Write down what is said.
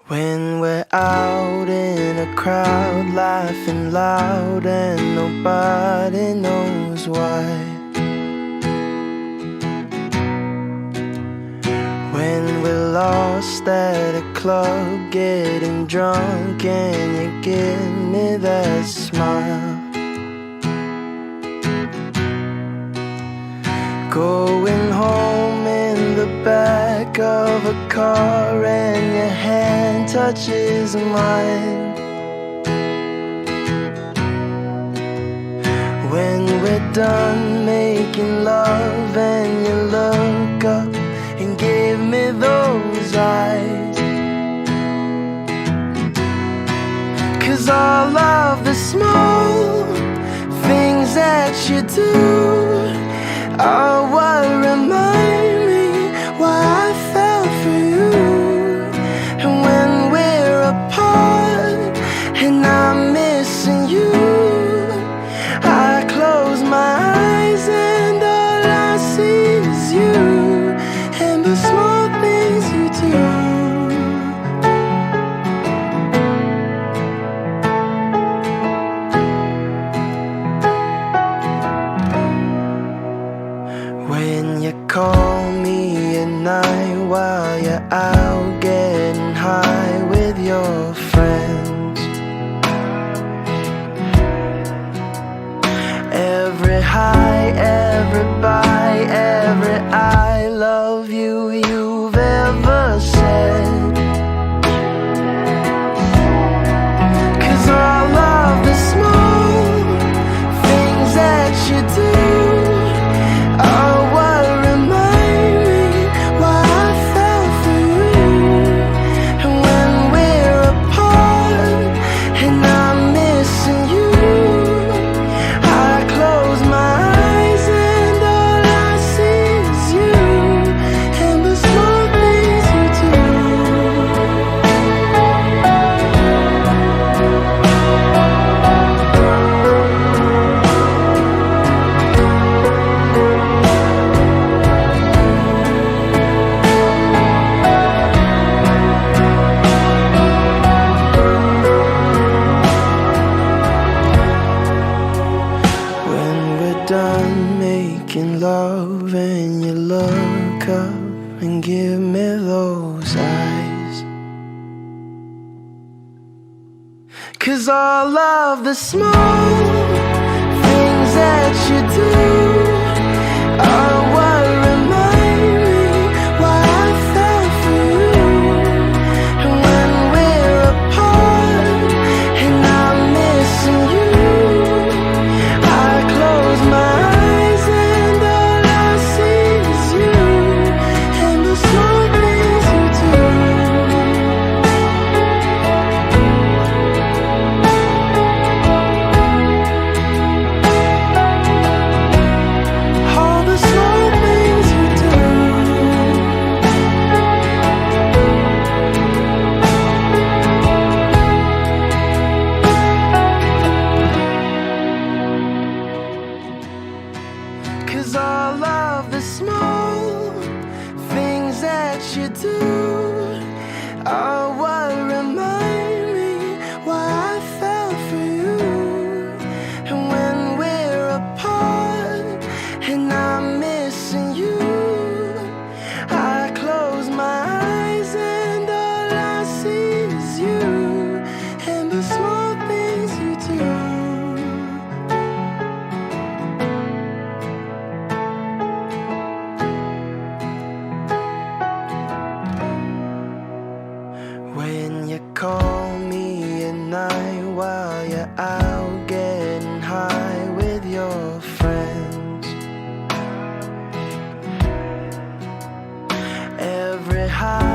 When we're out in a crowd, laughing loud and nobody knows why. When we're lost at a club, getting drunk and you give me that smile. Going home in the back of a car and your hand touches mine. When we're done making love and you look up and give me those eyes. 'Cause all of the small things that you do are what remind me why I fell for you. And when we're apart and I'm missing you, I close my eyes and all I see is you and the small things you do. When you call me at night while you're out getting high with your friends. Every high, every bye, every I love you you've ever said. 'Cause all of the small things that you do are what remind me why I fell for you. And when we're apart and I'm missing you, I close my eyes and all I see is you and the small things you do. When we're done making love and you look up and give me those eyes. 'Cause all of the small things that you do are what remind me why I fell for you. And when we're apart and I'm missing you, I close my eyes and all I see is you and the small things you do. All the small things you do. 'Cause all of the small things that you do are what remind me why I fell for you. And when we're apart and I'm missing you, I close my eyes and all I see is you and the small things you do. When you call me at night while you're out getting high with your friends. Every high